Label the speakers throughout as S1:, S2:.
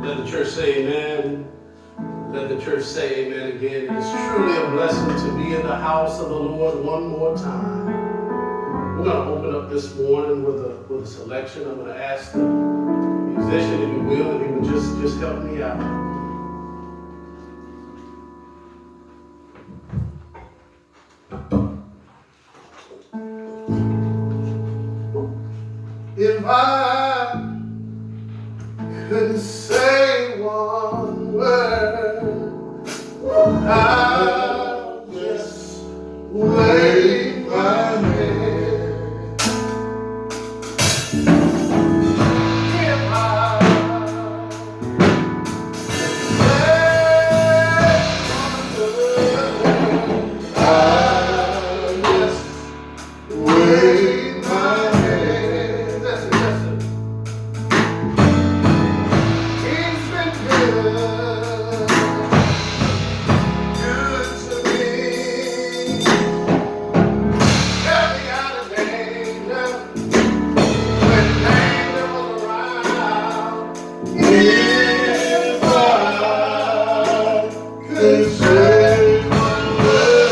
S1: Let the church say amen. Let the church say amen again. It's truly a blessing to be in the house of the Lord one more time. We're going to open up this morning with a selection. I'm going to ask the musician, if you will, if he would just help me out. If I couldn't say one word, I'll just wave my hand. If I could say one word, I'll just wave my hand. Listen, listen. He's been good to me. Kept me out of danger when danger was around. If I could say one word,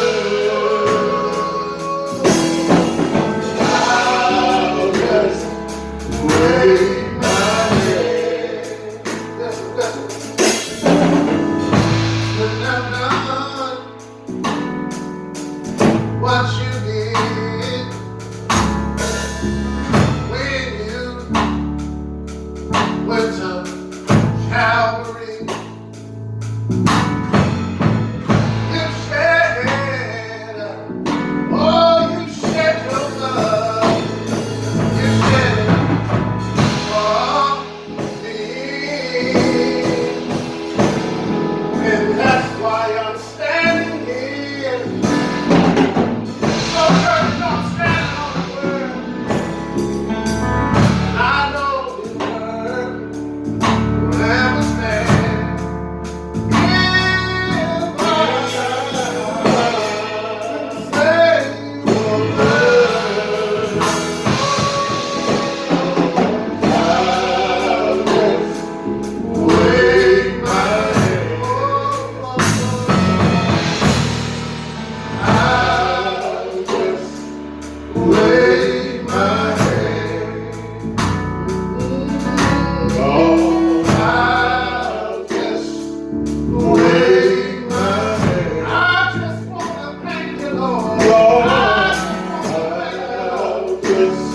S1: I'll just wave my hand. Listen, listen. When I'm done what you did, when you went to Calvary, you shed, oh, you shed your blood, you shed it for me. And that's why I'm standing here. So church, I'm standing on the word. And I know His word will never stand. If I say one word, I'll just wave my hand. I'll just wave my hand. Oh, I'll just wave my hand. I just want to thank you, Lord. I'll just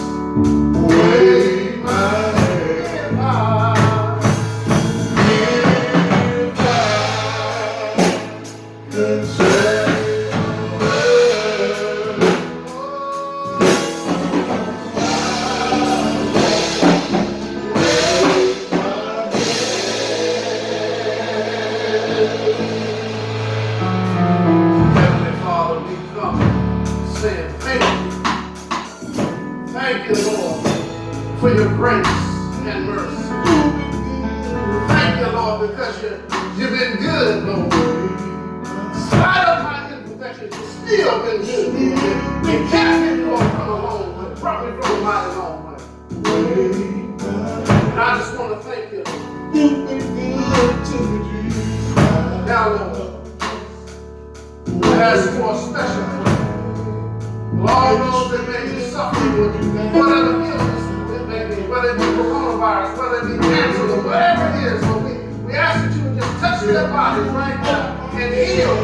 S1: wave my hand. If I could say one word, Heavenly Father, we come saying thank you. Thank you, Lord, for your grace and mercy. Thank you, Lord, because you've been good, Lord. In spite of my imperfections, you've still been good. You kept me, Lord, from a long way, brought me from a mighty long way. And I just want to thank you. You've been good to me, Jesus. Now, Lord, I ask for a special prayer. All those that may be suffering with whatever illness it may be, whether it be coronavirus, whether it be cancer, or whatever it is, Lord, we ask that you would just touch their bodies right now and heal.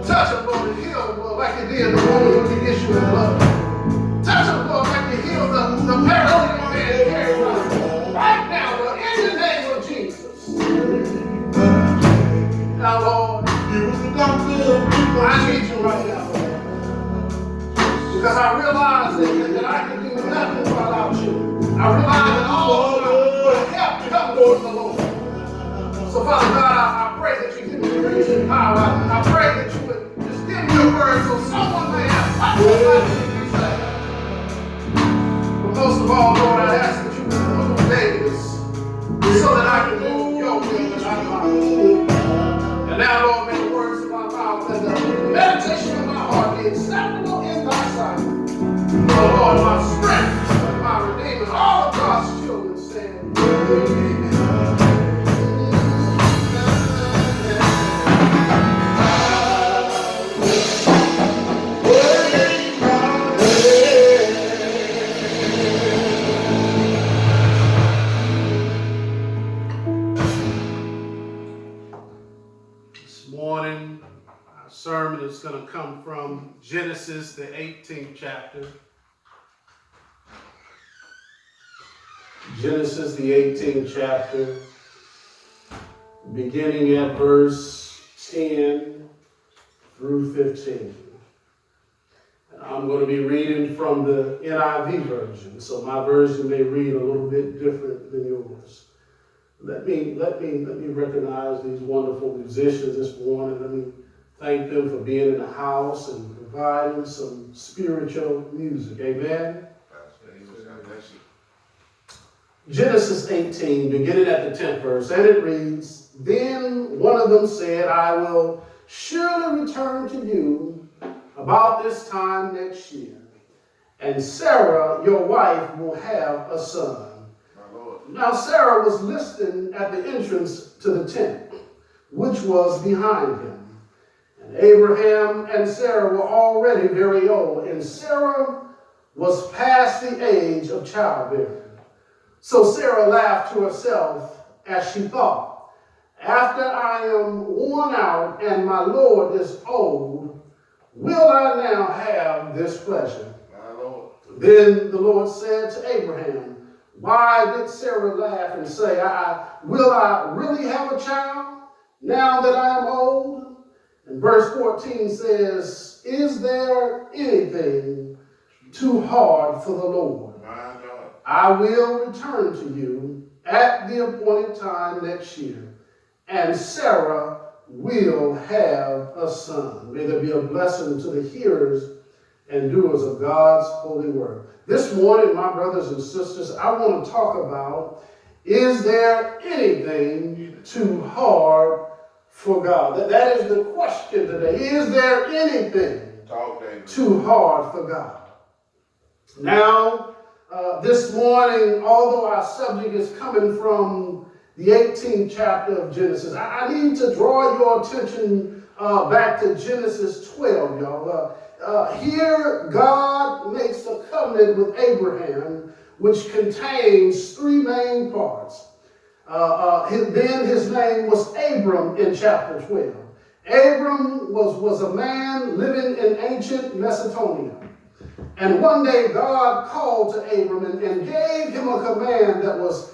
S1: Touch them, Lord, and heal, Lord, like you did the woman with the issue of blood. Touch them, Lord, like you healed the paralytic man carried around. Right now, Lord, in the name of Jesus. Now, Lord, I need you right now, Lord. Because I realize that I can do nothing without you. I realize that all my help comes from the Lord. So, Father God, I pray that you give me grace and power. I pray that you would just give me your word so someone may have life to be saved. But most of all, Lord, I ask that you would move Davis so that I can move your will and not mine. And now, Lord, may the words of my mouth and the meditation of my heart be acceptable in thy sight. Oh, Lord, my strength and my redeemer, all of God's children said, amen. is going to come from Genesis, the 18th chapter. Genesis, the 18th chapter, beginning at verse 10 through 15. And I'm going to be reading from the NIV version, so my version may read a little bit different than yours. Let me recognize these wonderful musicians this morning. Let me thank them for being in the house and providing some spiritual music. Amen. Genesis 18, beginning at the 10th verse, and it reads, "Then one of them said, I will surely return to you about this time next year, and Sarah, your wife, will have a son." My Lord. Now Sarah was listening at the entrance to the tent, which was behind him. And Abraham and Sarah were already very old, and Sarah was past the age of childbearing. So Sarah laughed to herself as she thought, "After I am worn out and my Lord is old, will I now have this pleasure?" My Lord. Then the Lord said to Abraham, "Why did Sarah laugh and say, will I really have a child now that I am old?" And verse 14 says, "Is there anything too hard for the Lord? I will return to you at the appointed time next year, and Sarah will have a son." May there be a blessing to the hearers and doers of God's holy word. This morning, my brothers and sisters, I want to talk about, is there anything too hard for God? That is the question today. Is there anything too hard for God? Now, this morning, although our subject is coming from the 18th chapter of Genesis, I need to draw your attention back to Genesis 12, y'all. Here, God makes a covenant with Abraham, which contains three main parts. Then his name was Abram in chapter 12. Abram was a man living in ancient Macedonia. And one day God called to Abram and gave him a command that was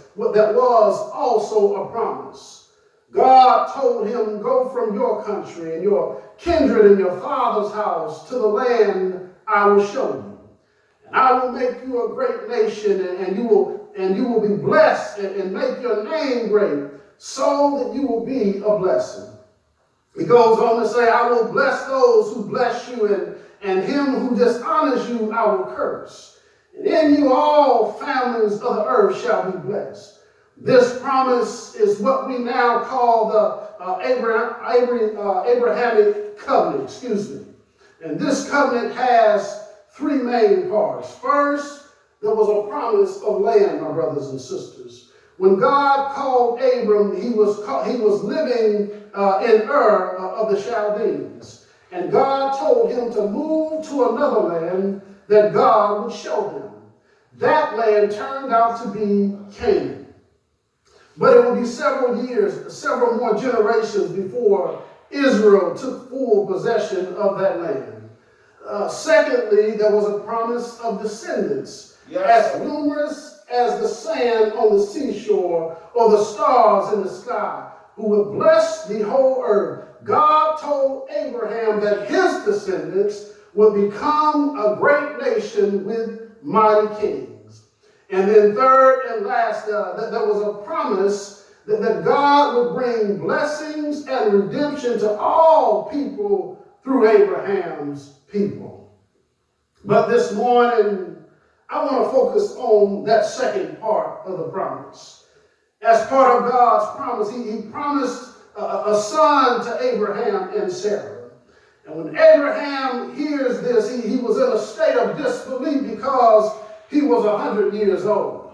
S1: also a promise. God told him, "Go from your country and your kindred and your father's house to the land I will show you. And I will make you a great nation, and you will be blessed and make your name great, so that you will be a blessing." He goes on to say, "I will bless those who bless you, and him who dishonors you I will curse. And in you all families of the earth shall be blessed." This promise is what we now call the Abrahamic covenant, And this covenant has three main parts. First, there was a promise of land, my brothers and sisters. When God called Abram, he was living in Ur of the Chaldeans. And God told him to move to another land that God would show him. That land turned out to be Canaan. But it would be several more generations before Israel took full possession of that land. Secondly, there was a promise of descendants, as numerous as the sand on the seashore or the stars in the sky, who would bless the whole earth. God told Abraham that his descendants would become a great nation with mighty kings. And then third and last, that there was a promise that God would bring blessings and redemption to all people through Abraham's people. But this morning, I want to focus on that second part of the promise. As part of God's promise, he promised a son to Abraham and Sarah. And when Abraham hears this, he was in a state of disbelief because he was 100 years old.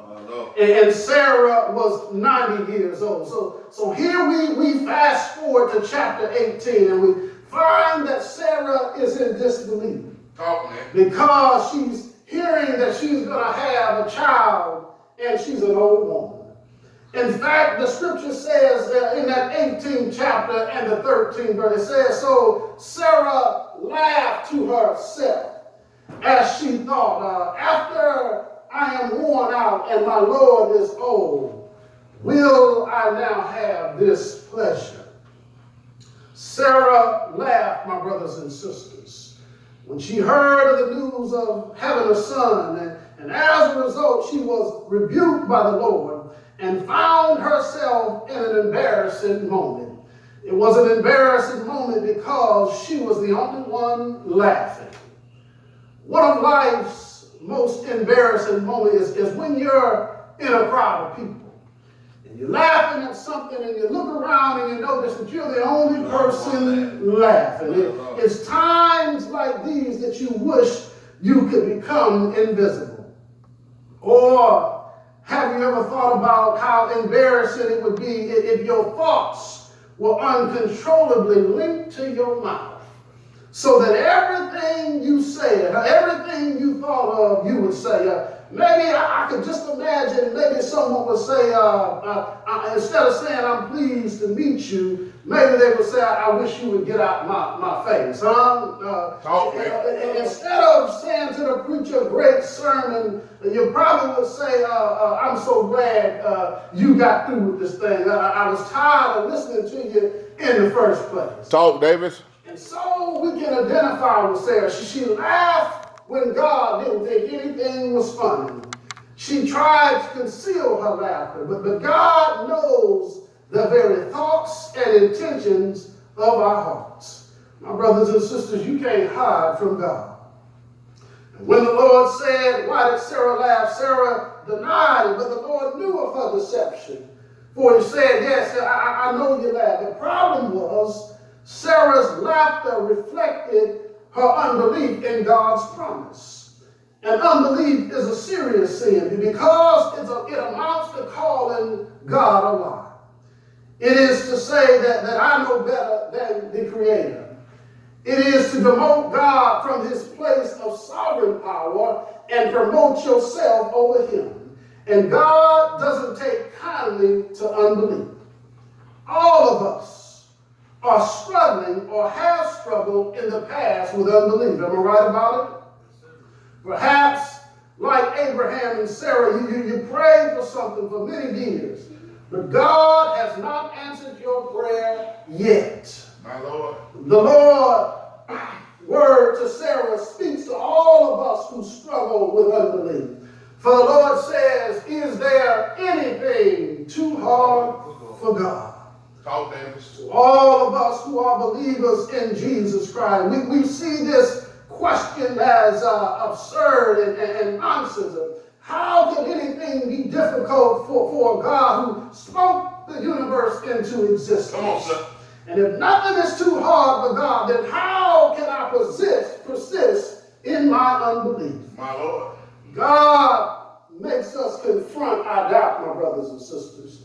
S1: And Sarah was 90 years old. So here we fast forward to chapter 18, and we find that Sarah is in disbelief. Because she's hearing that she's going to have a child, and she's an old woman. In fact, the scripture says in that 18th chapter and the 13th verse, it says, so Sarah laughed to herself as she thought, after I am worn out and my Lord is old, will I now have this pleasure? Sarah laughed, my brothers and sisters, when she heard of the news of having a son, and as a result, she was rebuked by the Lord and found herself in an embarrassing moment. It was an embarrassing moment because she was the only one laughing. One of life's most embarrassing moments is when you're in a crowd of people and you're laughing at something and you look around and you notice that you're the only person laughing. It's times like these that you wish you could become invisible. Or have you ever thought about how embarrassing it would be if your thoughts were uncontrollably linked to your mouth? So that everything you said, everything you thought of, you would say. Maybe I could just imagine, maybe someone would say, instead of saying, I'm pleased to meet you, maybe they would say, I wish you would get out my face. Instead of saying to the preacher, great sermon, you probably would say, I'm so glad you got through with this thing. I was tired of listening to you in the first place.
S2: Talk, Davis.
S1: And so we can identify with Sarah. She laughed when God didn't think anything was funny. She tried to conceal her laughter, but God knows the very thoughts and intentions of our hearts. My brothers and sisters, you can't hide from God. And when the Lord said, why did Sarah laugh? Sarah denied it, but the Lord knew of her deception. For he said, yes, I know you laughed. The problem was Sarah's laughter reflected her unbelief in God's promise. And unbelief is a serious sin because it amounts to calling God a lie. It is to say that I know better than the Creator. It is to demote God from his place of sovereign power and promote yourself over him. And God doesn't take kindly to unbelief. All of us are struggling or have struggled in the past with unbelief. Am I right about it? Perhaps, like Abraham and Sarah, you prayed for something for many years, but God has not answered your prayer yet.
S2: My Lord.
S1: The Lord's word to Sarah speaks to all of us who struggle with unbelief. For the Lord says, is there anything too hard for God?
S2: Talk, Davis.
S1: All of us who are believers in Jesus Christ, we see this question as absurd and nonsense. How can anything be difficult for God who spoke the universe into existence?
S2: Come on, sir.
S1: And if nothing is too hard for God, then how can I persist in my unbelief?
S2: My Lord.
S1: God makes us confront our doubt, my brothers and sisters.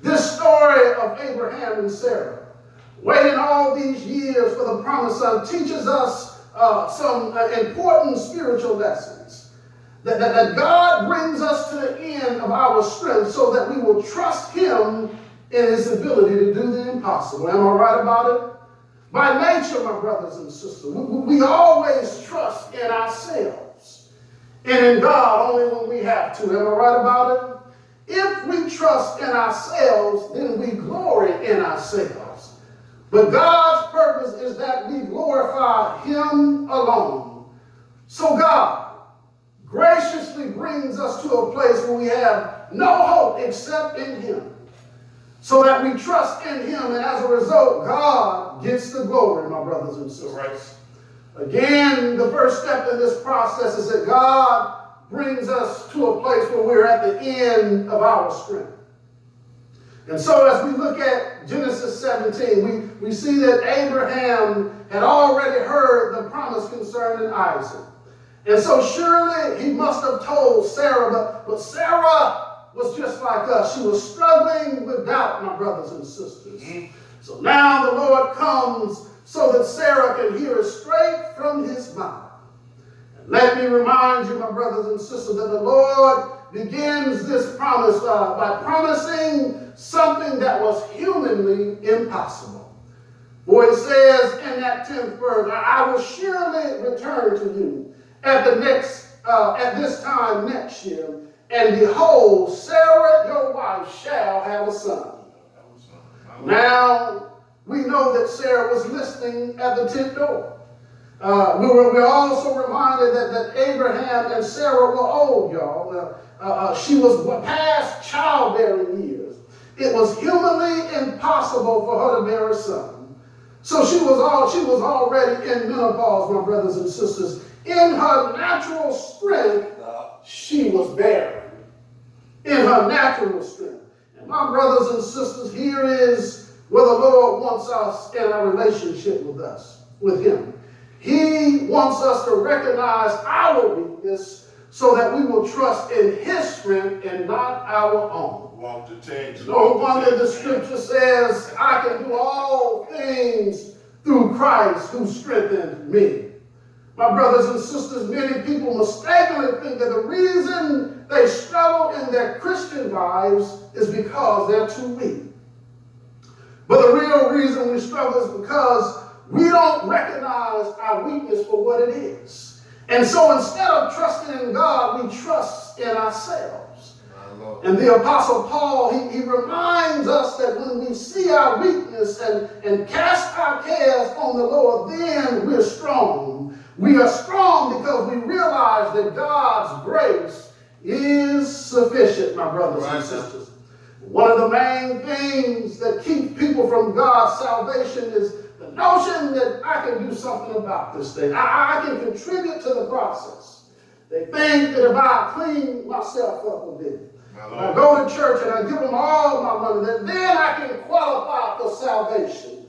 S1: This story of Abraham and Sarah, waiting all these years for the promised son, teaches us some important spiritual lessons. That God brings us to the end of our strength so that we will trust him in his ability to do the impossible. Am I right about it? By nature, my brothers and sisters, we always trust in ourselves and in God only when we have to. Am I right about it? If we trust in ourselves, then we glory in ourselves. But God's purpose is that we glorify him alone. So God graciously brings us to a place where we have no hope except in him. So that we trust in him, and as a result, God gets the glory, my brothers and sisters. Right. Again, the first step in this process is that God brings us to a place where we're at the end of our strength. And so as we look at Genesis 17, we see that Abraham had already heard the promise concerning Isaac. And so surely he must have told Sarah, but Sarah was just like us. She was struggling with doubt, my brothers and sisters. So now the Lord comes so that Sarah can hear it straight from his mouth. And let me remind you, my brothers and sisters, that the Lord begins this promise by promising something that was humanly impossible. For he says in that 10th verse, I will surely return to you at this time next year, and behold, Sarah, your wife, shall have a son. Now, we know that Sarah was listening at the tent door. We're also reminded that Abraham and Sarah were old, y'all. She was past childbearing years. It was humanly impossible for her to bear a son. So she was already in menopause, my brothers and sisters. In her natural strength, she was barren. In her natural strength. And my brothers and sisters, here is where the Lord wants us in our relationship with him. He wants us to recognize our weakness so that we will trust in his strength and not our own.
S2: Walk the text.
S1: No wonder the scripture says, I can do all things through Christ who strengthens me. My brothers and sisters, many people mistakenly think that the reason they struggle in their Christian lives is because they're too weak. But the real reason we struggle is because we don't recognize our weakness for what it is. And so instead of trusting in God, we trust in ourselves. And the Apostle Paul, he reminds us that when we see our weakness and cast our cares on the Lord, then we're strong. We are strong because we realize that God's grace is sufficient, my brothers and sisters. One of the main things that keep people from God's salvation is the notion that I can do something about this thing. I can contribute to the process. They think that if I clean myself up a bit, I go to church and I give them all my money, then I can qualify for salvation.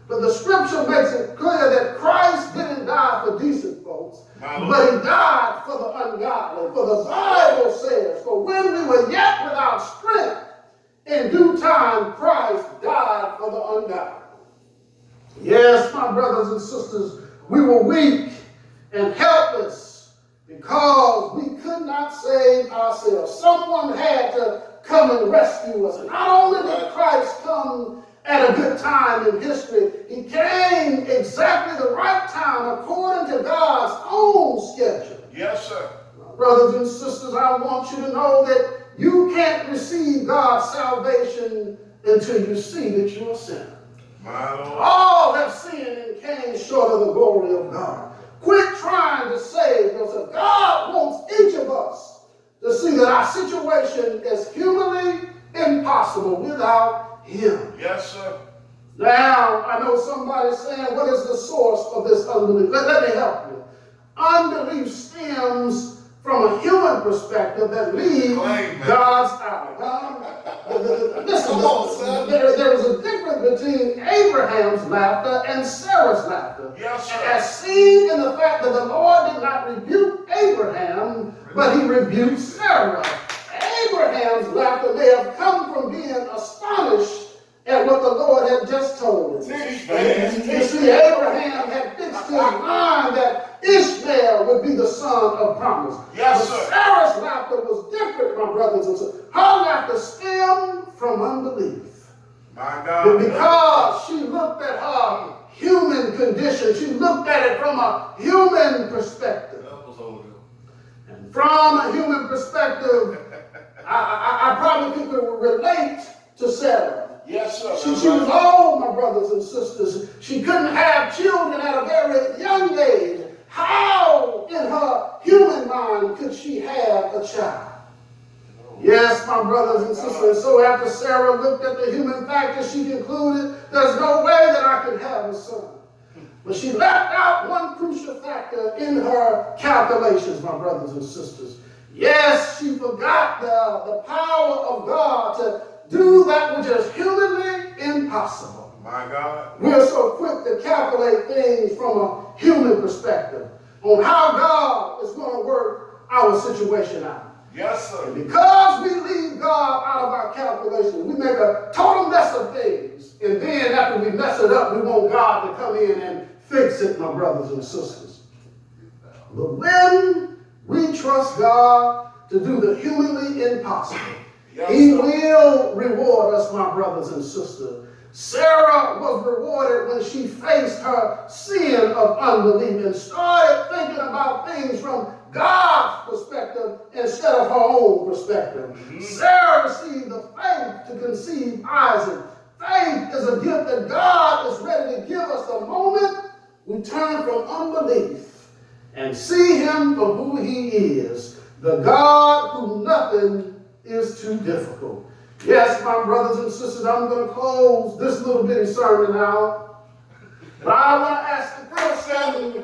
S1: But the scripture makes it clear that Christ didn't die for decent folks, but he died for the ungodly. For the Bible says, for when we were yet without strength, in due time, Christ died for the ungodly. Yes, my brothers and sisters, we were weak and helpless because we could not save ourselves. Someone had to come and rescue us. And not only did Christ come at a good time in history, he came exactly the right time according to God's own schedule.
S2: Yes, sir.
S1: My brothers and sisters, I want you to know that you can't receive God's salvation until you see that you're a sinner. All have sinned and came short of the glory of God. Quit trying to save yourself. God wants each of us to see that our situation is humanly impossible without him.
S2: Yes, sir.
S1: Now, I know somebody saying, what is the source of this unbelief? Let me help you. Unbelief stems from a human perspective that leaves God's eye. Listen, there is a difference between Abraham's laughter and Sarah's laughter.
S2: Yes, sir.
S1: As seen in the fact that the Lord did not rebuke Abraham, but he rebuked Sarah. Abraham's laughter may have come from being astonished at what the Lord had just told him. You see, Abraham had fixed his mind that Ishmael would be the son of promise.
S2: Yes,
S1: but
S2: sir.
S1: Sarah's laughter was different, my brothers and sisters. Her laughter stemmed from unbelief.
S2: My God.
S1: Because she looked at her human condition. She looked at it from a human perspective. And from a human perspective, I probably could relate to Sarah.
S2: Yes, sir.
S1: She was old, my brothers and sisters. She couldn't have children at a very young age. How in her human mind could she have a child? Yes, my brothers and sisters. So after Sarah looked at the human factor, she concluded, there's no way that I could have a son. But she left out one crucial factor in her calculations, my brothers and sisters. Yes, she forgot the power of God to do that which is humanly impossible.
S2: My God.
S1: We're so quick to calculate things from a human perspective on how God is going to work our situation out.
S2: Yes, sir.
S1: And because we leave God out of our calculations, we make a total mess of things. And then after we mess it up, we want God to come in and fix it, my brothers and sisters. But when we trust God to do the humanly impossible.
S2: Yes,
S1: He
S2: sir.
S1: will reward us, my brothers and sisters. Sarah was rewarded when she faced her sin of unbelief and started thinking about things from God's perspective instead of her own perspective. Sarah received the faith to conceive Isaac. Faith is a gift that God is ready to give us the moment we turn from unbelief and see him for who he is, the God who nothing is too difficult. Yes, my brothers and sisters, I'm going to close this little bitty sermon now. But I want to ask the question,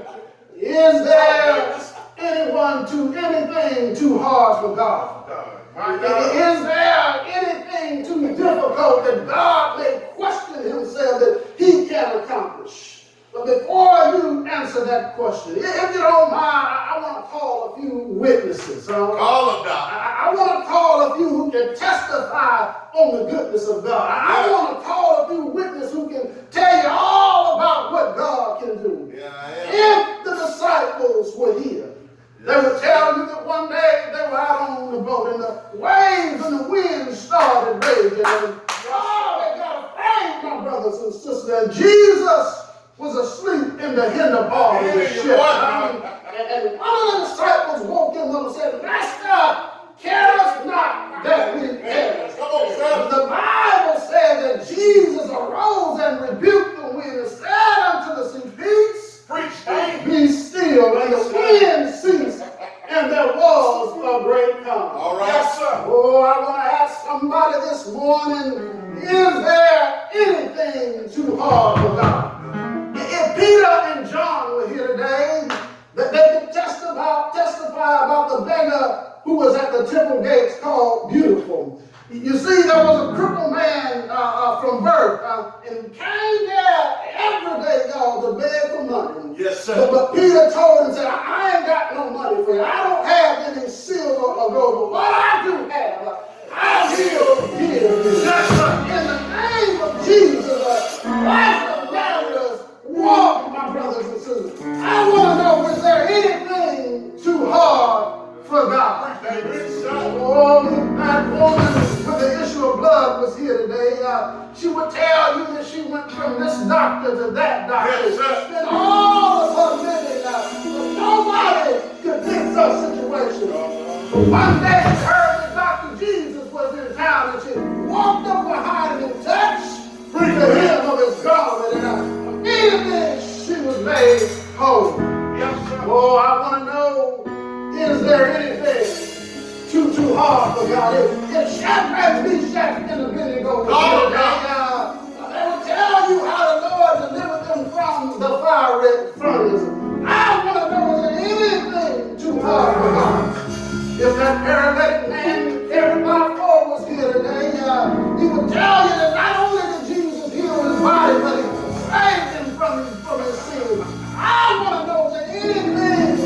S1: is there anything too hard for God?
S2: My God.
S1: Is there anything too difficult that God may question himself that he can accomplish? But before you answer that question, if you don't mind, I want to call a few witnesses.
S2: Call them, Doc.
S1: I want to call a few who can testify on the goodness of God. I want to call a few witnesses who can tell you all about what God can do. If the disciples were here, they would tell you that one day they were out on the boat and the waves and the wind started raging. And they got afraid, my brothers and sisters. And Jesus was asleep in the hinder part of the ship. And one of the disciples woke him up and said, Master, carest not that we perish. The Bible said that Jesus arose and rebuked the wind and said unto the sea, Peace, be still. And the wind ceased, and there was a great calm.
S2: All right. Yes, sir.
S1: Oh, I want to ask somebody this morning, is there anything too hard for God? If Peter and John were here today, that they could testify about the beggar who was at the temple gates called Beautiful. You see, there was a crippled man from birth, and he came there every day, y'all, to beg for money.
S2: Yes, sir.
S1: But Peter told him, said, I ain't got no money for you. I don't have any silver or gold, but what I do have, I will give you.
S2: Yes, sir.
S1: In the name of Jesus, life of Lazarus, walk, my brothers and sisters. I want to know, is there anything too hard for God? Oh, that woman with the issue of blood was here today. She would tell you that she went from this doctor to that doctor.
S2: Yes, sir.
S1: And all of her living, but nobody could fix her situation. But one day she heard that Dr. Jesus was in town, and she walked up behind him and touched the hem of his garment, and immediately she was made whole.
S2: Yes, sir.
S1: Oh, I want to know, is there anything too hard for God? If Shadrach, Meshach, and Abednego were here today, they would tell you how the Lord delivered them from the fiery furnace. I want to know, is there anything too hard for God? If that paralytic man carried by four was here today, he would tell you that not only did Jesus heal his body, but he saved him from his sin. I want to know, is there anything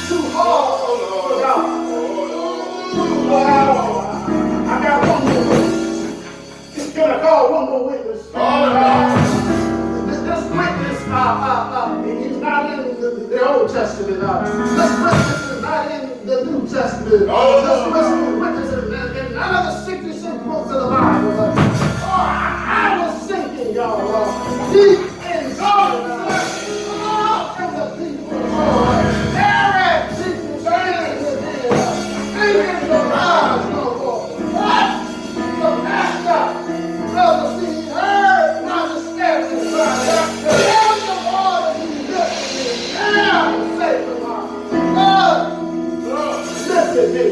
S1: too hard for God? Wow. I got one more witness. Can I call one more witness? This witness, he's not in the Old Testament. This witness is not in the New Testament. This witness is in none of the 66 books of the Bible. I was thinking, y'all, deep inside from the people. Eric, people saying thinking the rise no more. What? The master brother, see, he heard my discussion. Tell the Lord he lifted me. Now, say to my God, lifted me.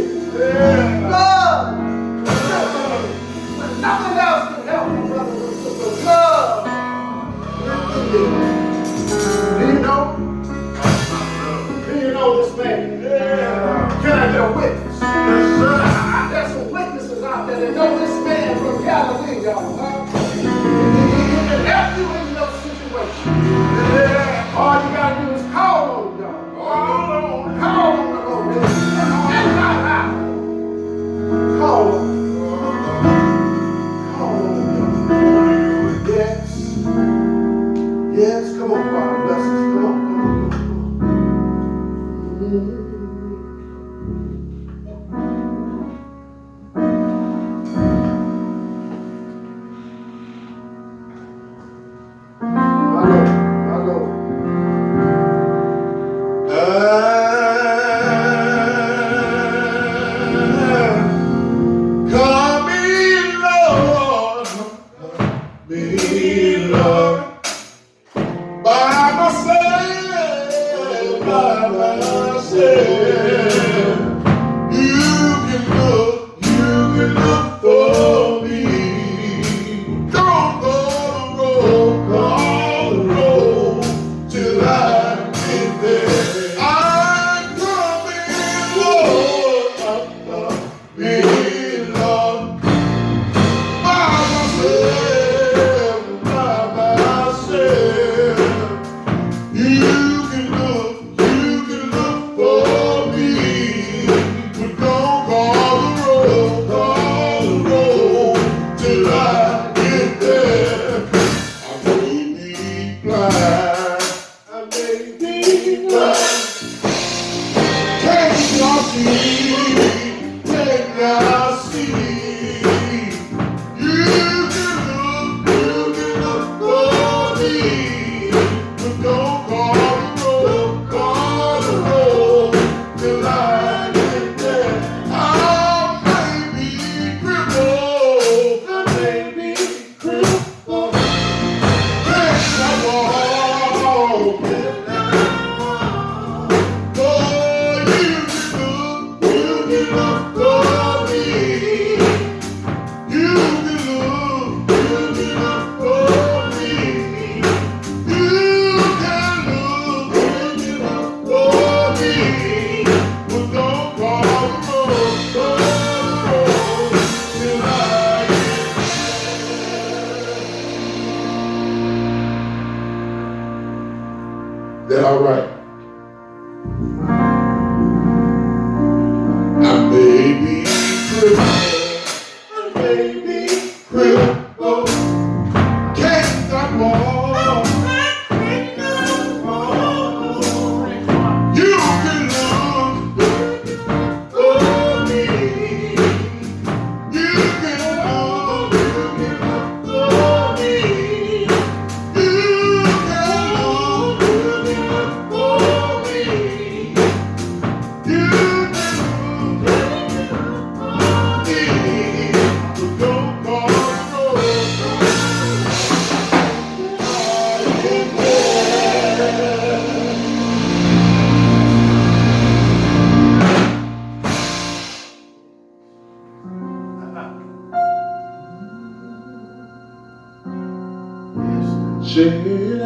S3: Said I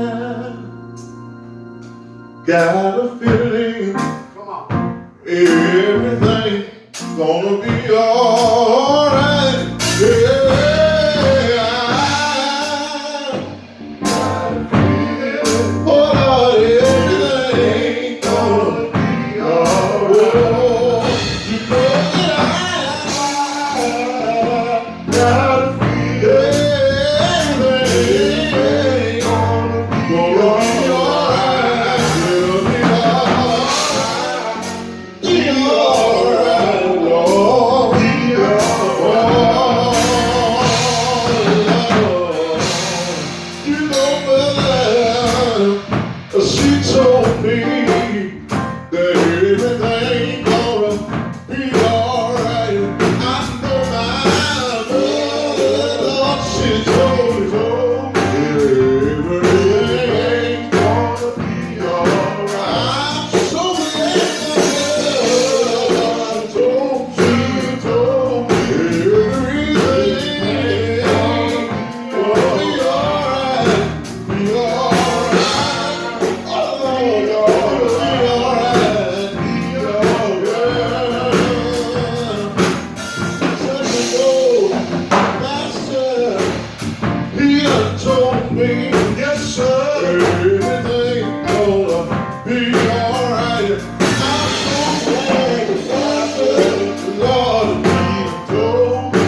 S3: got a feeling
S1: Come on.
S3: everything's gonna be alright. Yeah, oh Lord, everything's gonna be alright. You know that I got a feeling everything's gonna be alright. Will be alright. Be alright, Lord. Be alright. You know, but she told me that everything gonna be alright. I know my Lord. She told me everything's gonna be alright. I'm so glad she told me everything's gonna be alright. Be alright. Oh Lord, be alright. Be alright. Such a good master. He done told me, yes sir, everything gonna be alright. I'm so glad the Lord, he told me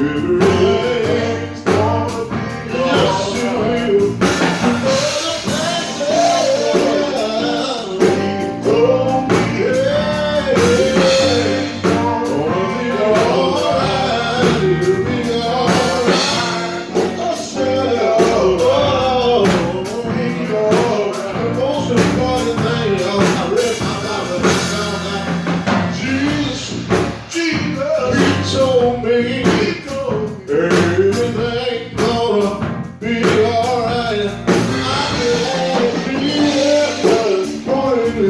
S3: everything's gonna be alright. Yes, it will. He told me everything's gonna be alright. It'll be alright. I said, oh, be alright. The most important thing, I read my Bible and found out Jesus, he told me everything gonna be alright. I can feel it going to me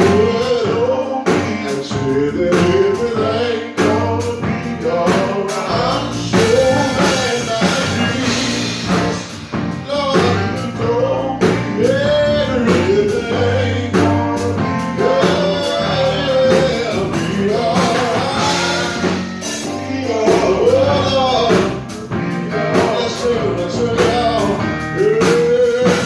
S3: and said that everything gonna be alright. I'm so glad that Jesus, Lord, you told me everything gonna be alright. Be alright. Let's sing it out. It's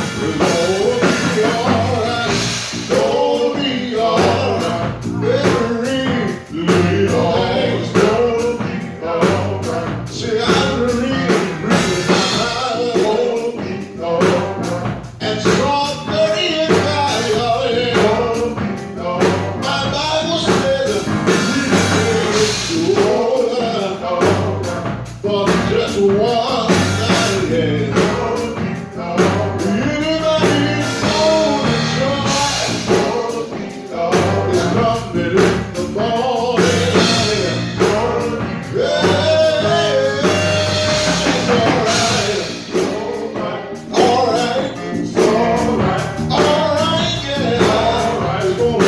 S3: gonna be alright. Everything's gonna be alright. See, I believe my life gonna be alright. And strawberry and violet gonna be alright. My Bible said we live alright. But just one night, yeah. Anybody's gonna try. It's coming in the morning. Yeah, it's alright. Alright. It's alright. Alright, yeah. It's gonna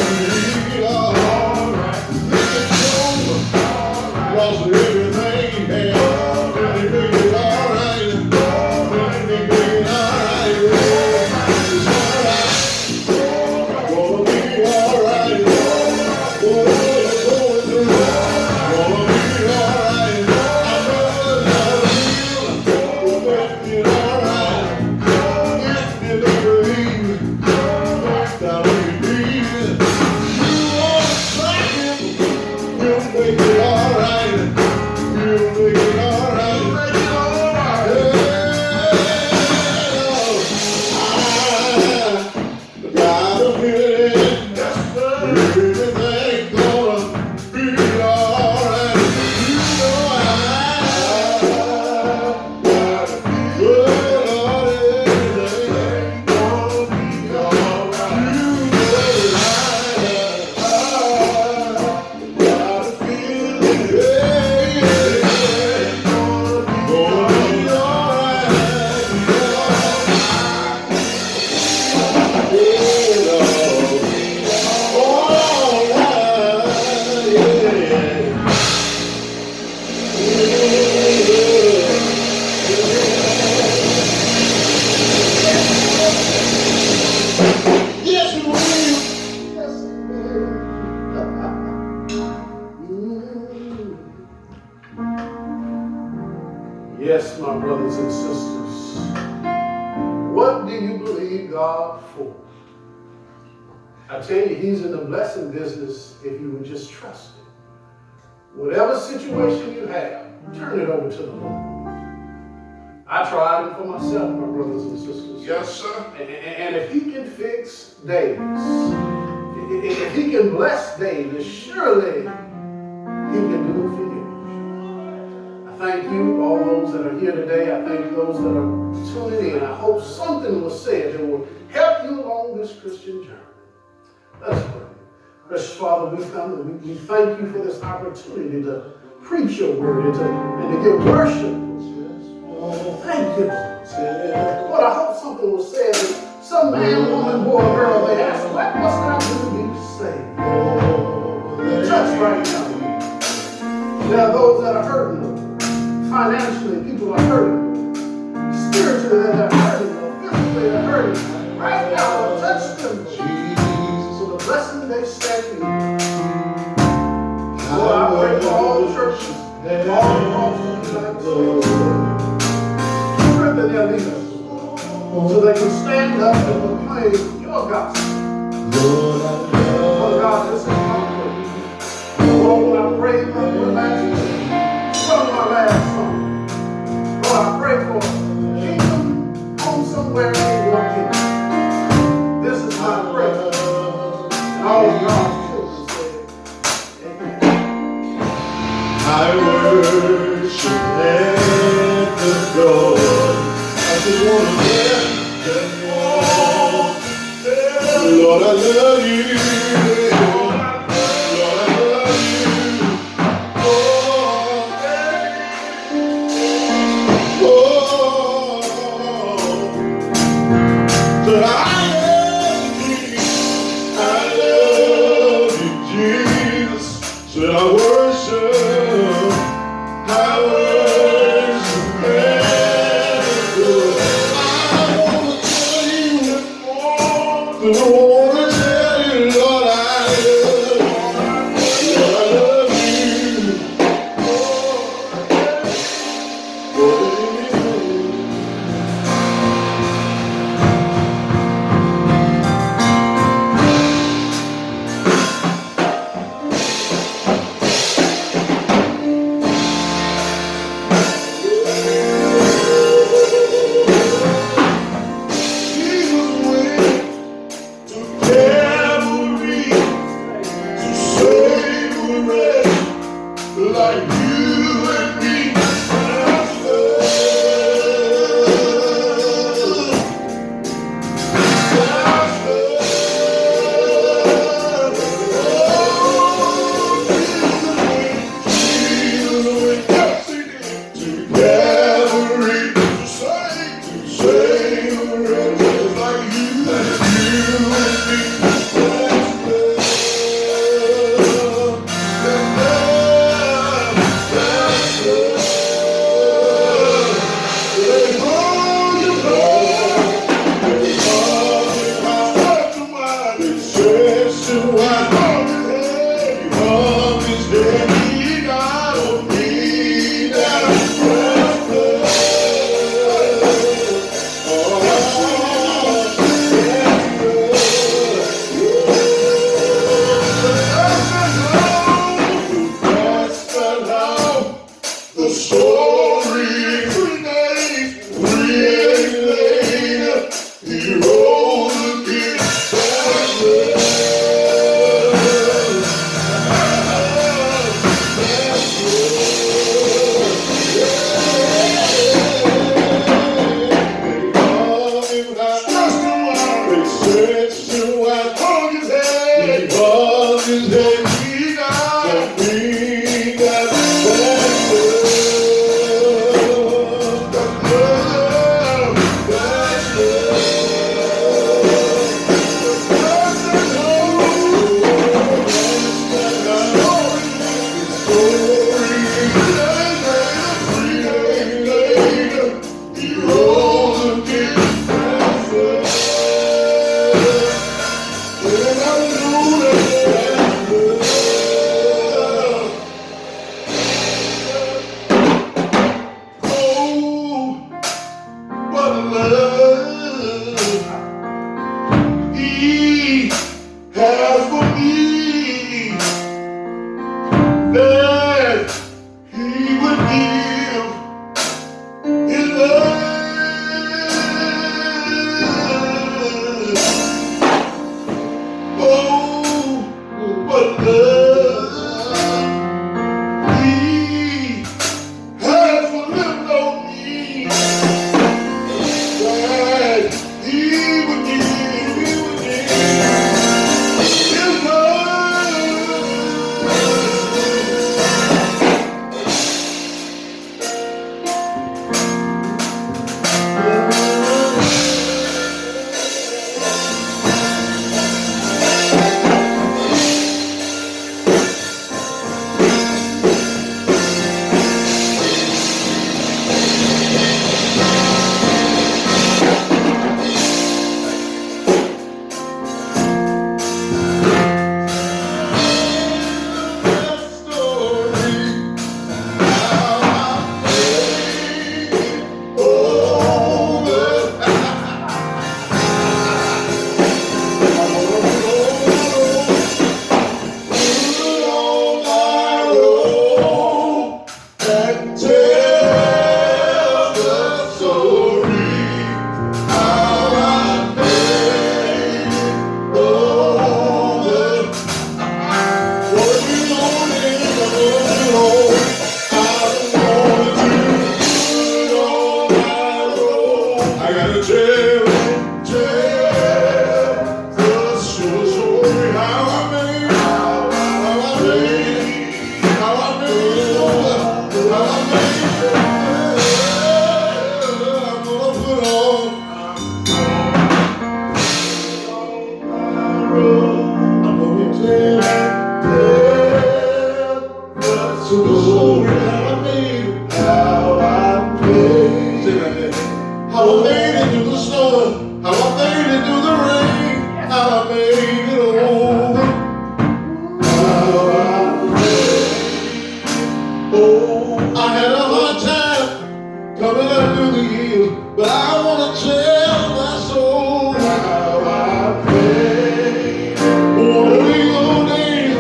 S3: be alright. Look at Job. Lost everything he had. And he made it alright.
S1: Yes, my brothers and sisters. What do you believe God for? I tell you, he's in the blessing business if you would just trust him. Whatever situation you have, turn it over to the Lord. I tried it for myself, my brothers and sisters.
S2: Yes, sir.
S1: And if he can fix Davis, if he can bless Davis, surely he can do it for you. I thank you, all those that are here today. I thank those that are tuning in. I hope something was said that will help you along this Christian journey. Let's pray. Precious Father, we come and we thank you for this opportunity to preach your word and to give worship. Thank you, Lord. Lord, I hope something was said that some man, woman, boy, or girl, they ask, what must I do to be saved? Touch right now. There are those that are hurting. Financially, people are hurting. Spiritually, they're hurting. Physically, they're hurting. Right now, Lord, touch them. So the blessing they stand in. Lord, I pray for all the churches, all across the United States. Strengthen their leaders so they can stand up and proclaim your gospel. Oh God, this is my prayer. Lord, when I pray for your last song, my last song. Lord, I pray for kingdom home somewhere in your kingdom. This is my prayer. And all of God's children say, amen.
S3: I worship and adore. I just want to let them know. Lord, I love you. Lord, I love you. Oh, that I love you, Jesus. Said I worship, I worship and adore. I wanna tell you, Lord, I love you. Lord, I love coming under the hill, but I want to tell my soul how I pray. Wanna be your name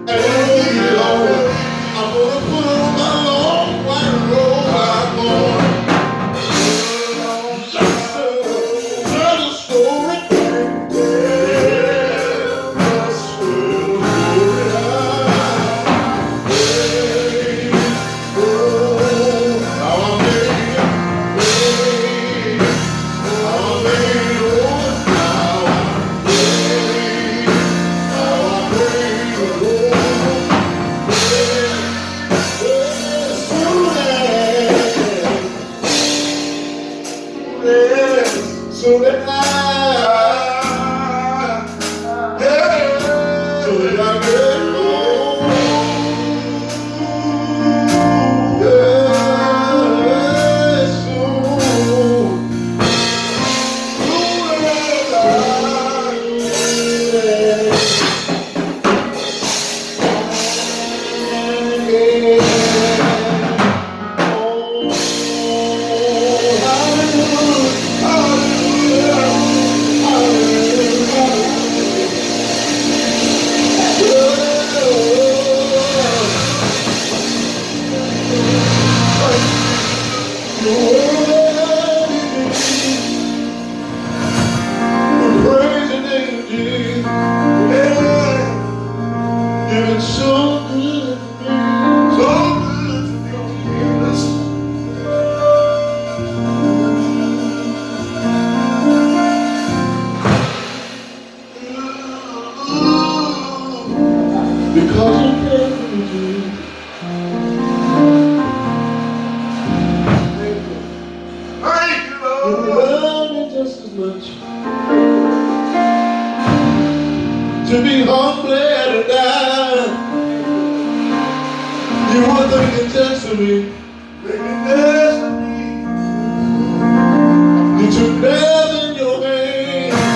S3: and it all. I'm gonna put on my long white robe. I'm gonna tell the story. So that I get home. Because you care for me,
S2: Thank you,
S3: you
S2: Lord.
S3: love me just as much. To be hungry and die, you were thinking just of me.
S2: Thinking this of me.
S3: You took death in your hand.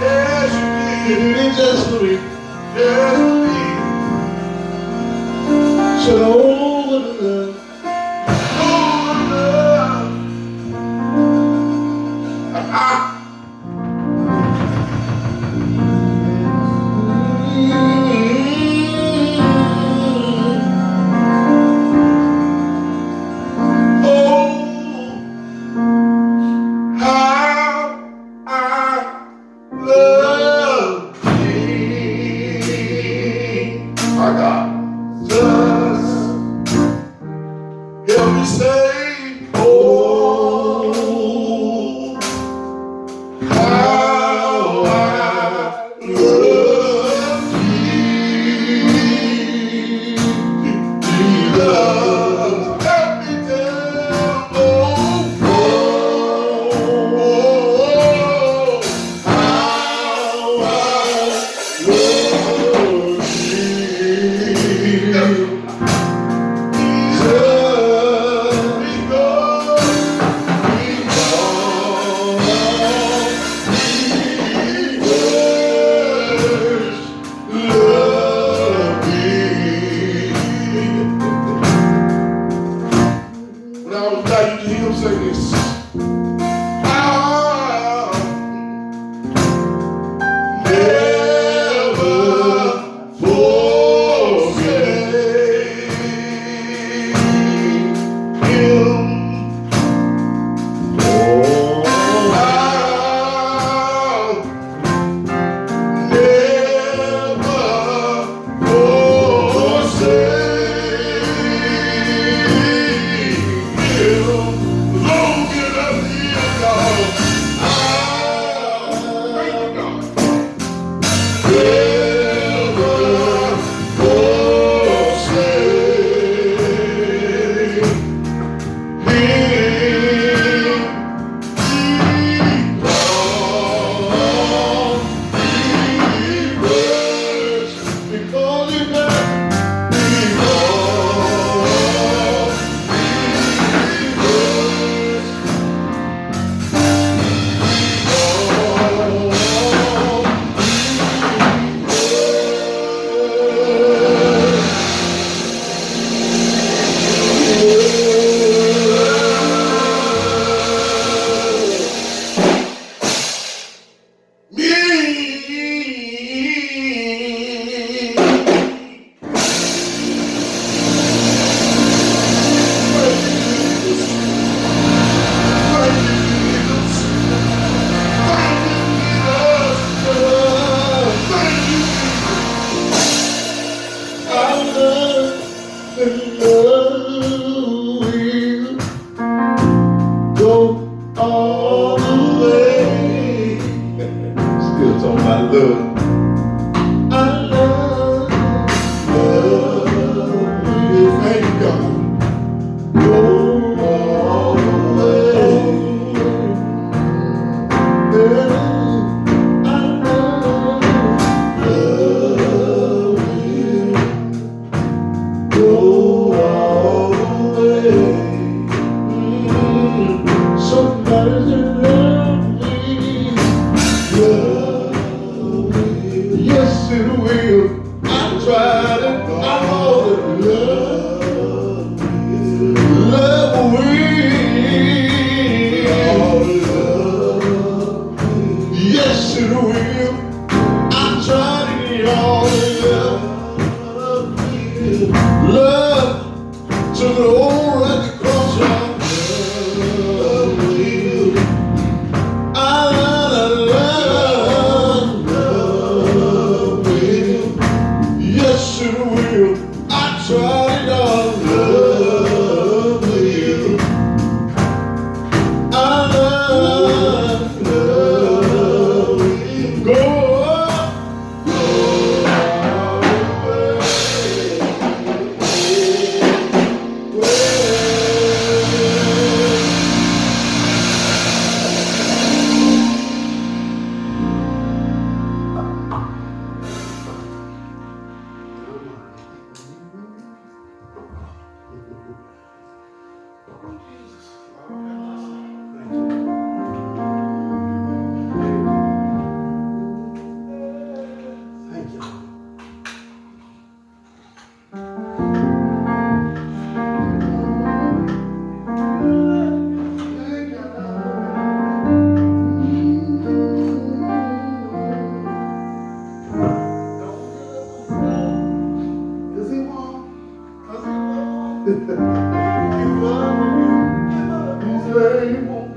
S2: Yes, you
S3: You
S2: did.
S3: did it just for me.
S2: Yes, you did.
S3: So oh, what a love.
S2: Oh, love. My God. Just help me say, oh, how I love Jesus. Help me tell, oh, how I love Jesus. When I was back, you can hear him say this. I'll never forsake him. I'll never forsake him. Long enough,
S1: Thank you. Does he want? He's able.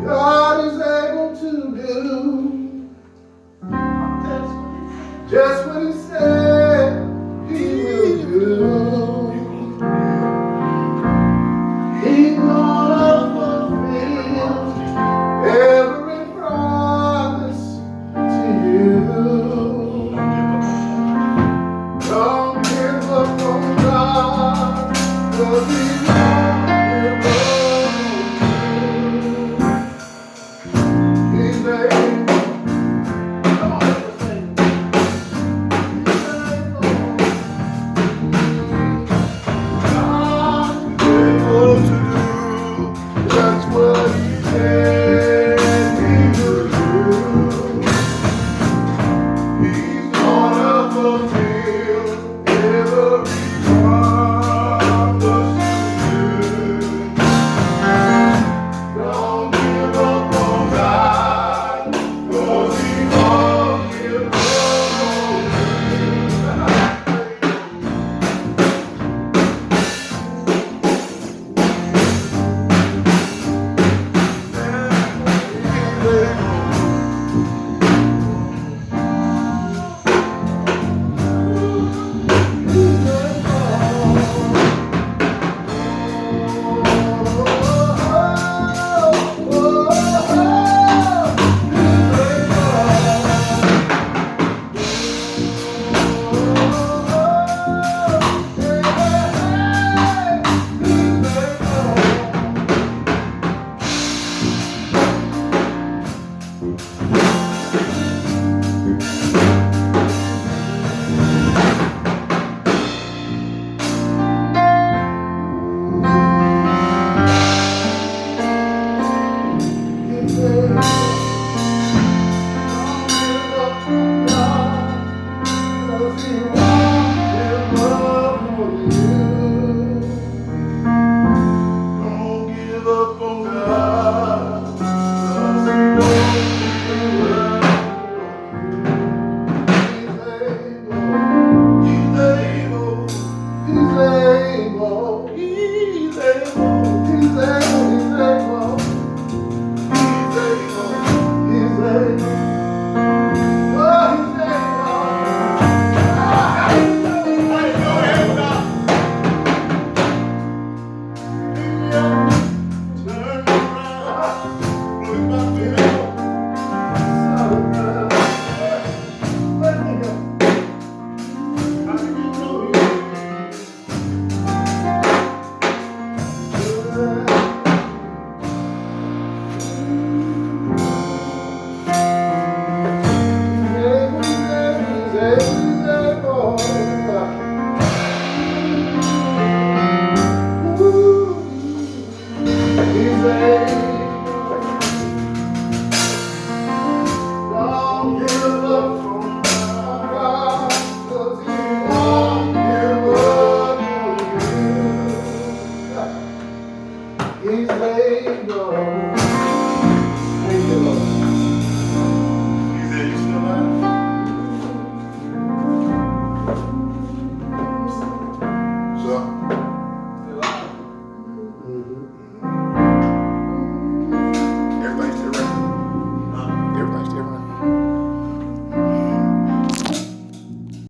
S1: God is able to do just what he said he will do. He's gonna fulfill every promise to you. Don't give up on God, 'cause he